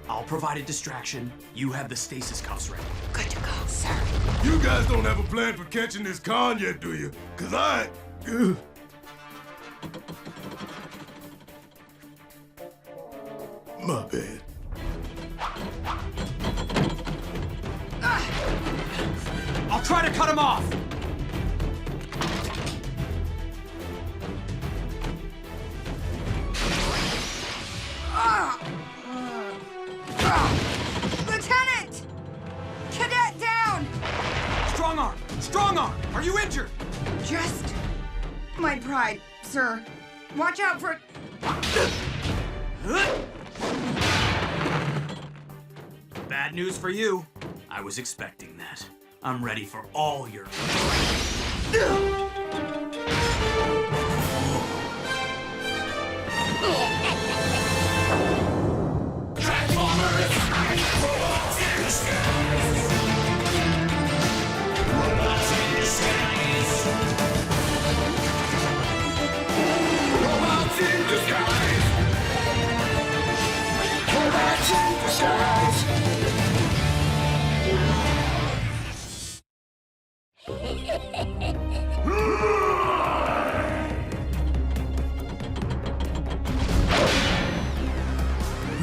I'll provide a distraction. You have the stasis cuffs ready. Good to go, sir. You guys don't have a plan for catching this con yet, do you? 'Cause I... My bad. I'll try to cut him off! Lieutenant! Cadet down! Strong arm! Strong arm! Are you injured? Just my pride, sir. Watch out for... Bad news for you. I was expecting that. I'm ready for all your...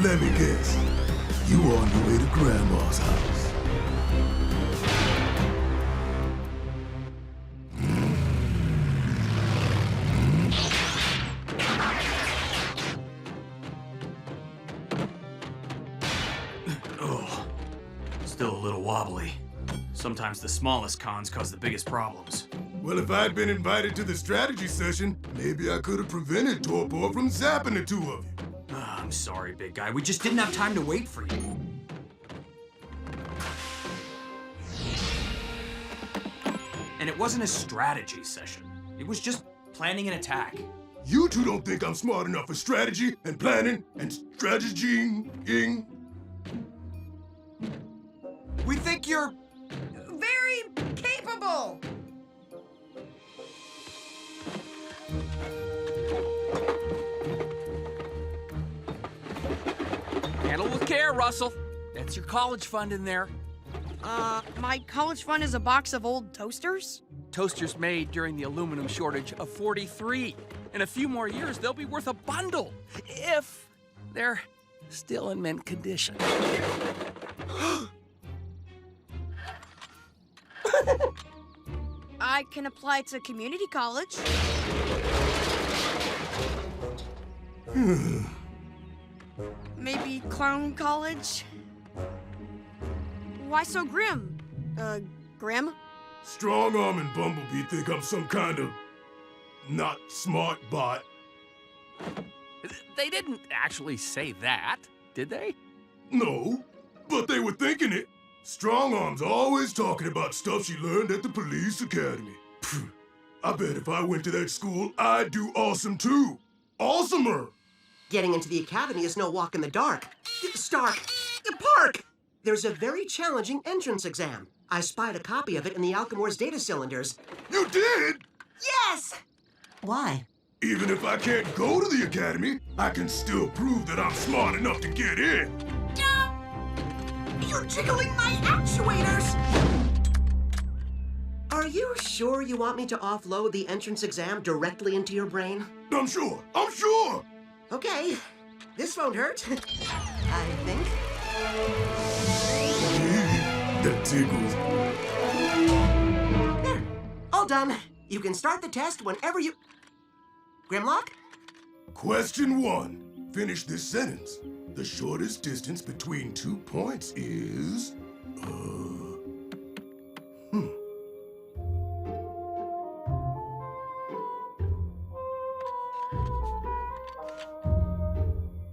Let me guess. You on your way to Grandma's house. Oh, still a little wobbly. Sometimes the smallest cons cause the biggest problems. Well, if I'd been invited to the strategy session, maybe I could have prevented Torpor from zapping the two of you. I'm sorry, big guy. We just didn't have time to wait for you. And it wasn't a strategy session. It was just planning an attack. You two don't think I'm smart enough for strategy and planning and strategy-ing? We think you're... Very capable! Handle with care, Russell. That's your college fund in there. My college fund is a box of old toasters? Toasters made during the aluminum shortage of 43. In a few more years, they'll be worth a bundle, if they're still in mint condition. I can apply to community college. Maybe clown college? Why so grim? Grim? Strong Arm and Bumblebee think I'm some kind of not smart bot. They didn't actually say that, did they? No, but they were thinking it. Strong Arm's always talking about stuff she learned at the police academy. Phew, I bet if I went to that school, I'd do awesome too. Awesomer! Getting into the academy is no walk in the dark. Stark, Park! There's a very challenging entrance exam. I spied a copy of it in the Alchemor's data cylinders. You did? Yes! Why? Even if I can't go to the academy, I can still prove that I'm smart enough to get in. You're jiggling my actuators! Are you sure you want me to offload the entrance exam directly into your brain? I'm sure. I'm sure. Okay. This won't hurt. I think. That tickles. There. All done. You can start the test whenever you... Grimlock? Question 1. Finish this sentence. The shortest distance between 2 points is...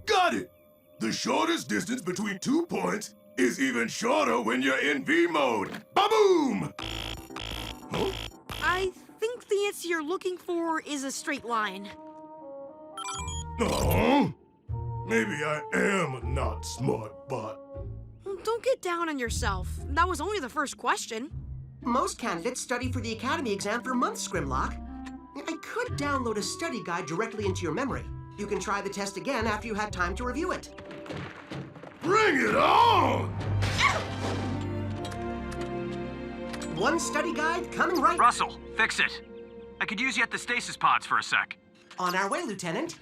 Got it! The shortest distance between 2 points is even shorter when you're in V mode. Ba-boom! Huh? I think the answer you're looking for is a straight line. Oh, maybe I am a not smart bot. Don't get down on yourself. That was only the first question. Most candidates study for the academy exam for months, Grimlock. I could download a study guide directly into your memory. You can try the test again after you had time to review it. Bring it on! One study guide coming right Russell, fix it. I could use you at the stasis pods for a sec. on our way, Lieutenant.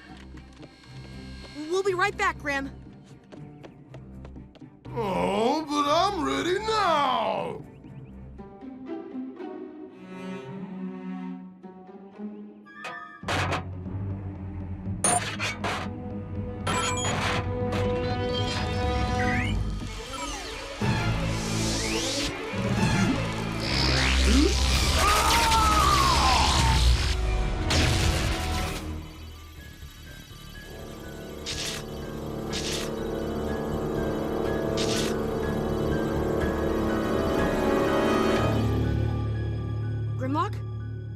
We'll be right back, Grim. Oh, but I'm ready now! Grimlock?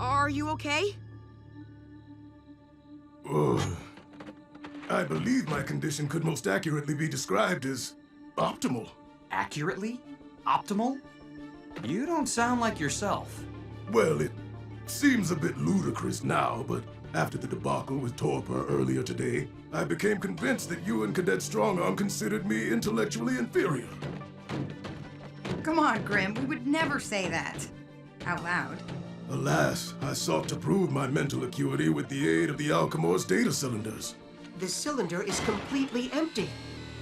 Are you okay? I believe my condition could most accurately be described as optimal. Accurately? Optimal? You don't sound like yourself. Well, it seems a bit ludicrous now, but after the debacle with Torpor earlier today, I became convinced that you and Cadet Strongarm considered me intellectually inferior. Come on, Grim. We would never say that. Out loud. Alas, I sought to prove my mental acuity with the aid of the Alchemor's data cylinders. The cylinder is completely empty.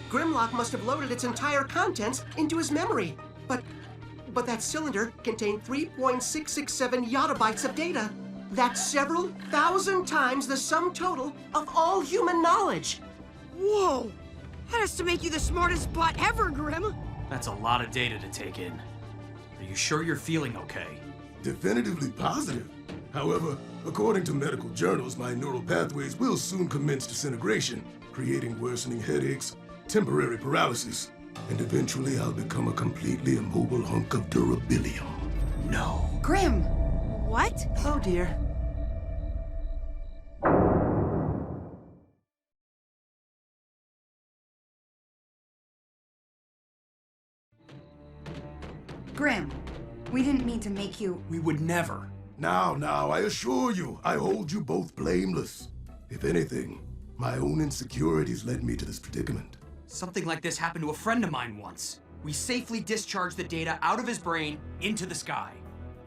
Grimlock must have loaded its entire contents into his memory. But that cylinder contained 3.667 yottabytes of data. That's several thousand times the sum total of all human knowledge. Whoa! That has to make you the smartest bot ever, Grim. That's a lot of data to take in. Are you sure you're feeling okay? Definitively positive. However, according to medical journals, my neural pathways will soon commence disintegration, creating worsening headaches, temporary paralysis, and eventually I'll become a completely immobile hunk of durabilium. No. Grim! What? Oh dear. Grim, we didn't mean to make you... We would never. Now, I assure you, I hold you both blameless. If anything, my own insecurities led me to this predicament. Something like this happened to a friend of mine once. We safely discharged the data out of his brain into the sky.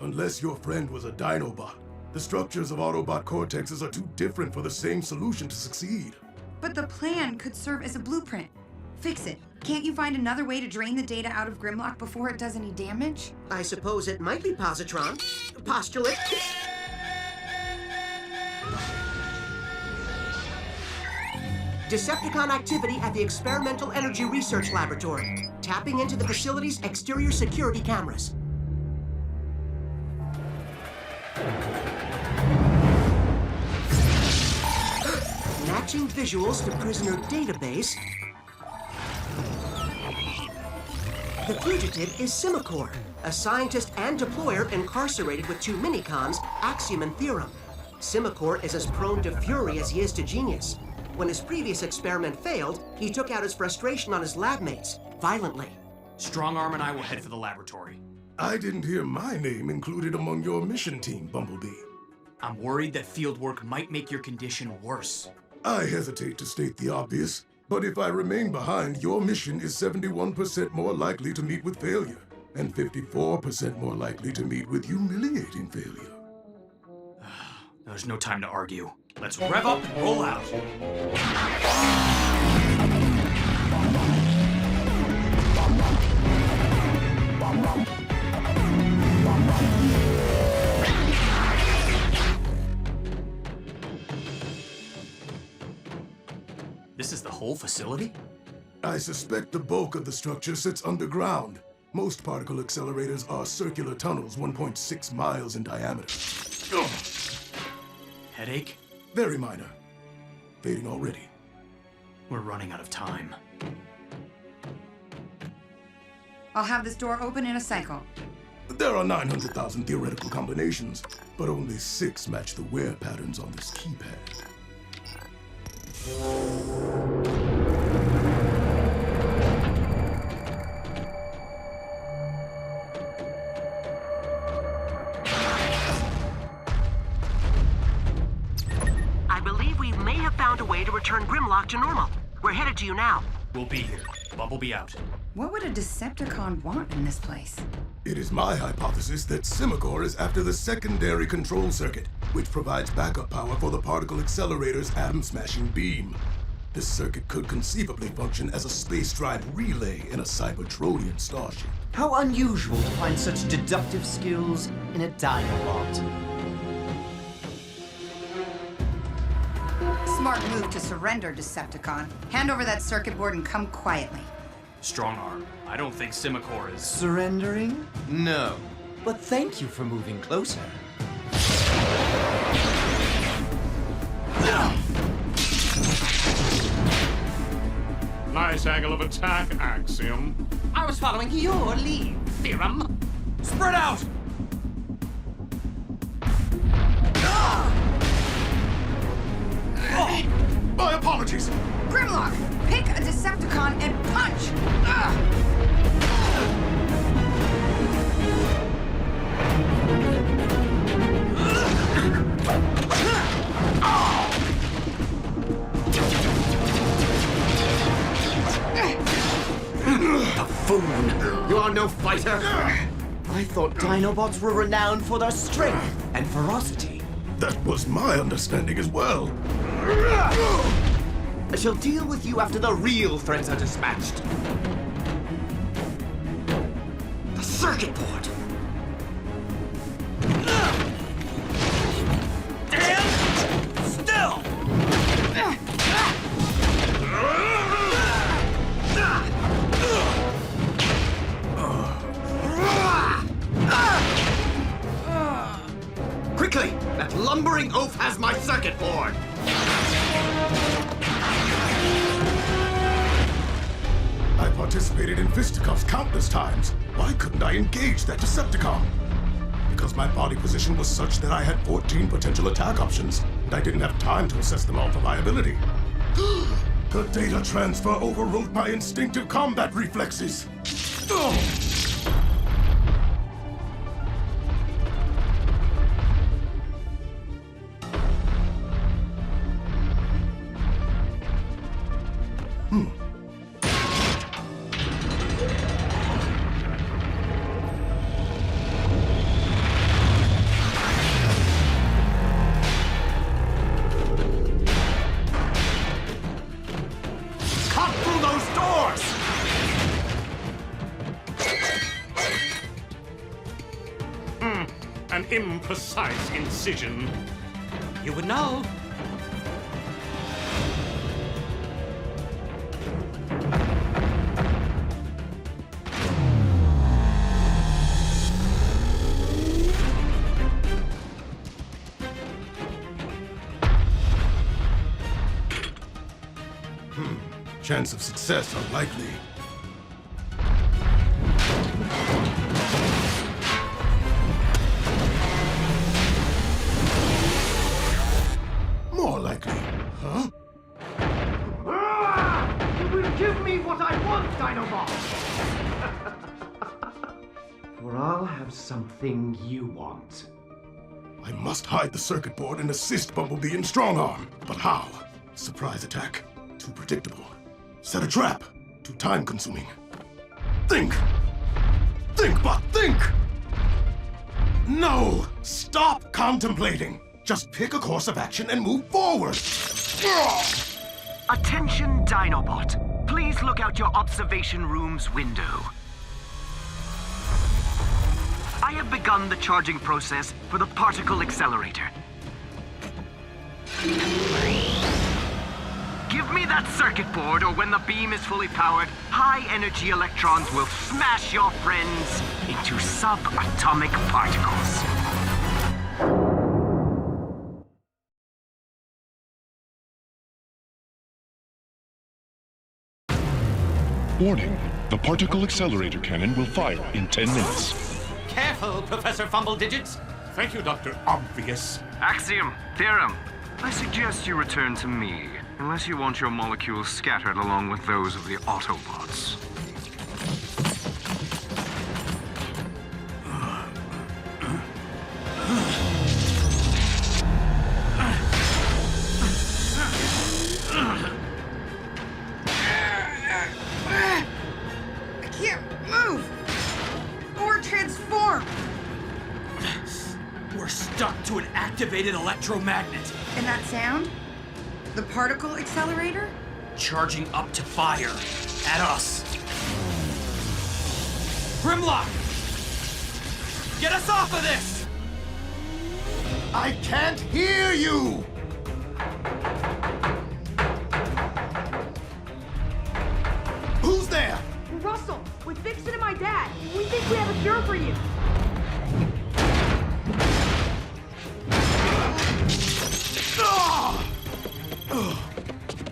Unless your friend was a Dinobot, the structures of Autobot cortexes are too different for the same solution to succeed. But the plan could serve as a blueprint. Fix it. Can't you find another way to drain the data out of Grimlock before it does any damage? I suppose it might be positron. Postulate. Decepticon activity at the Experimental Energy Research Laboratory. Tapping into the facility's exterior security cameras. Matching visuals to prisoner database. The fugitive is Simicor, a scientist and deployer incarcerated with two minicons, Axiom and Theorem. Simicor is as prone to fury as he is to genius. When his previous experiment failed, he took out his frustration on his lab mates, violently. Strongarm and I will head for the laboratory. I didn't hear my name included among your mission team, Bumblebee. I'm worried that field work might make your condition worse. I hesitate to state the obvious, but if I remain behind, your mission is 71% more likely to meet with failure, and 54% more likely to meet with humiliating failure. There's no time to argue. Let's rev up and roll out. This is the whole facility? I suspect the bulk of the structure sits underground. Most particle accelerators are circular tunnels 1.6 miles in diameter. Ugh. Headache? Very minor. Fading already. We're running out of time. I'll have this door open in a cycle. There are 900,000 theoretical combinations, but only 6 match the wear patterns on this keypad. I believe we may have found a way to return Grimlock to normal. We're headed to you now. We'll be here. Bumblebee out. What would a Decepticon want in this place? It is my hypothesis that Simicore is after the secondary control circuit, which provides backup power for the particle accelerator's atom-smashing beam. This circuit could conceivably function as a space drive relay in a Cybertronian starship. How unusual to find such deductive skills in a Dinobot. Smart move to surrender, Decepticon. Hand over that circuit board and come quietly. Strong arm. I don't think Simicore is... Surrendering? No. But thank you for moving closer. Nice angle of attack, Axiom. I was following your lead, Theorem. Spread out! My apologies! Grimlock, pick a Decepticon and punch! Buffoon! You are no fighter! I thought Dinobots were renowned for their strength and ferocity. That was my understanding as well. I shall deal with you after the real threats are dispatched. The circuit board! Stand still! Quickly! That lumbering oaf has my circuit board! I participated in fisticuffs countless times. Why couldn't I engage that Decepticon? Because my body position was such that I had 14 potential attack options, and I didn't have time to assess them all for viability. The data transfer overrode my instinctive combat reflexes. An imprecise incision. You would know. Chance of success unlikely. More likely. Huh? You will give me what I want, Dinobot! For I'll have something you want. I must hide the circuit board and assist Bumblebee in strong arm. But how? Surprise attack. Too predictable. Set a trap. Too time consuming. Think! Think, Bot, think! No! Stop contemplating! Just pick a course of action and move forward! Attention, Dinobot. Please look out your observation room's window. I have begun the charging process for the particle accelerator. Give me that circuit board, or when the beam is fully powered, high-energy electrons will smash your friends into subatomic particles. Warning, the particle accelerator cannon will fire in 10 minutes. Careful, Professor Fumbledigits. Thank you, Dr. Obvious. Axiom, Theorem, I suggest you return to me, unless you want your molecules scattered along with those of the Autobots. We're stuck to an activated electromagnet. And that sound? The particle accelerator? Charging up to fire. At us. Grimlock! Get us off of this! I can't hear you! Who's there? Russell, with Vixen and my dad, we think we have a cure for you.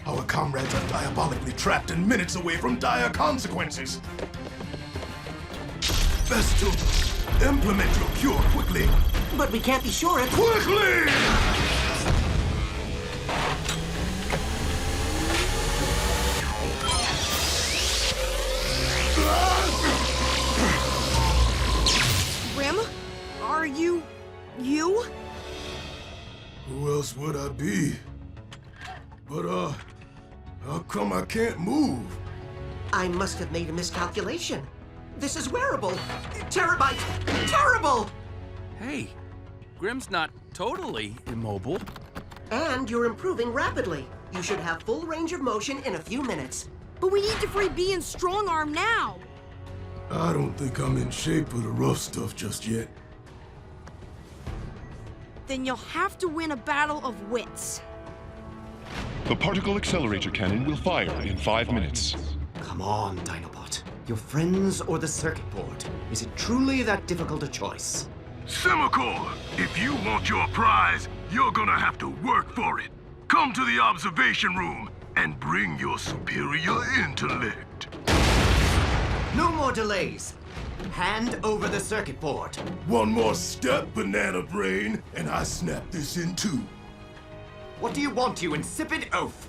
Our comrades are diabolically trapped and minutes away from dire consequences. Best to implement your cure quickly. But we can't be sure if... Quickly! Grim, are you? Who else would I be? But, how come I can't move? I must have made a miscalculation. This is wearable. Terabyte. Terrible! Hey, Grim's not totally immobile. And you're improving rapidly. You should have full range of motion in a few minutes. But we need to free B and Strong Arm now. I don't think I'm in shape for the rough stuff just yet. Then you'll have to win a battle of wits. The particle accelerator cannon will fire in 5 minutes. Come on, Dinobot. Your friends or the circuit board? Is it truly that difficult a choice? Semacore, if you want your prize, you're gonna have to work for it. Come to the observation room and bring your superior intellect. No more delays. Hand over the circuit board. One more step, banana brain, and I snap this in two. What do you want, you insipid oaf?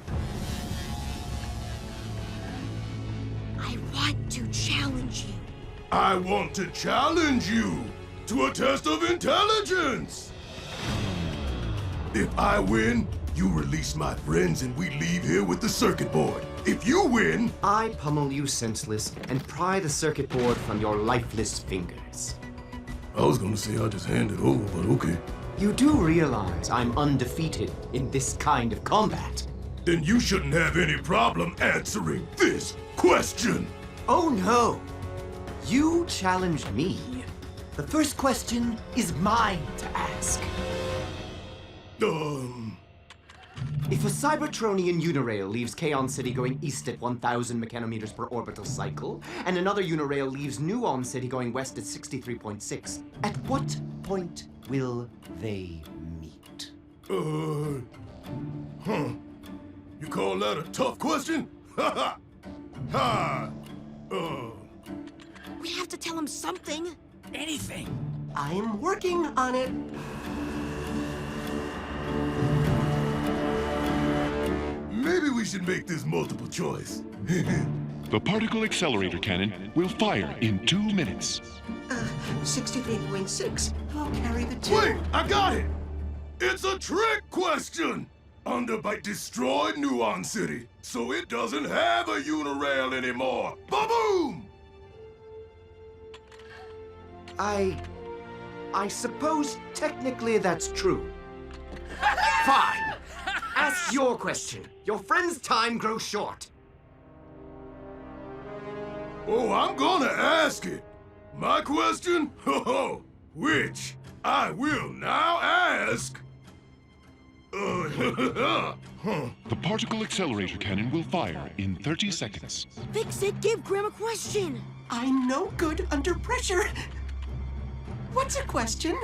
I want to challenge you. I want to challenge you to a test of intelligence. If I win, you release my friends and we leave here with the circuit board. If you win, I pummel you senseless and pry the circuit board from your lifeless fingers. I was gonna say I'll just hand it over, but okay. You do realize I'm undefeated in this kind of combat. Then you shouldn't have any problem answering this question. Oh no! You challenged me. The first question is mine to ask. If a Cybertronian Unirail leaves Kaon City going east at 1,000 mechanometers per orbital cycle, and another Unirail leaves Nuon City going west at 63.6, at what point will they meet? You call that a tough question? Ha ha! Ha! We have to tell him something. Anything. I'm working on it. Maybe we should make this multiple choice. The particle accelerator cannon will fire in 2 minutes. 63.6. I'll carry the two. Wait, I got it! It's a trick question! Underbite destroyed Nuon City, so it doesn't have a Unirail anymore. Ba-boom! I suppose technically that's true. Fine. Ask your question. Your friend's time grows short. Oh, I'm gonna ask it. My question? Which I will now ask. The particle accelerator cannon will fire in 30 seconds. Fix it. Give Grim a question. I'm no good under pressure. What's a question?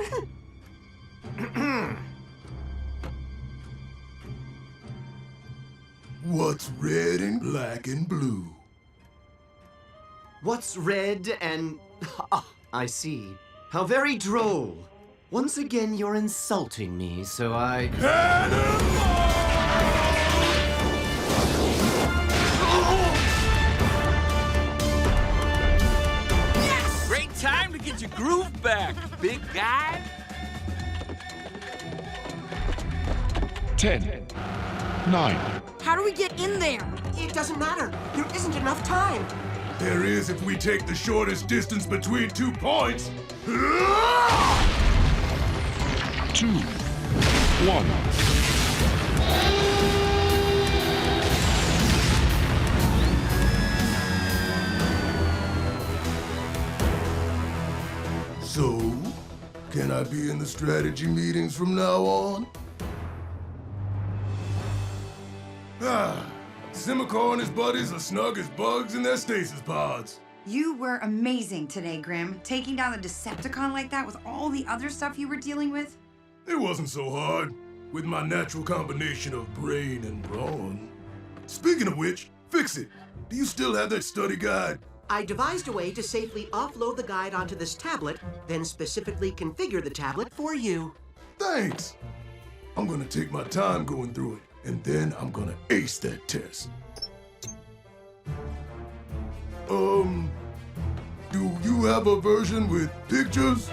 What's red and black and blue? What's red and... Ah, I see. How very droll. Once again, you're insulting me, so I... Yes! Great time to get your groove back, big guy. 10, 9. How do we get in there? It doesn't matter. There isn't enough time. There is if we take the shortest distance between 2 points. 2, 1. So, can I be in the strategy meetings from now on? Simico and his buddies are snug as bugs in their stasis pods. You were amazing today, Grim. Taking down the Decepticon like that with all the other stuff you were dealing with. It wasn't so hard, with my natural combination of brain and brawn. Speaking of which, fix it. Do you still have that study guide? I devised a way to safely offload the guide onto this tablet, then specifically configure the tablet for you. Thanks. I'm gonna take my time going through it, and then I'm gonna ace that test. Do you have a version with pictures?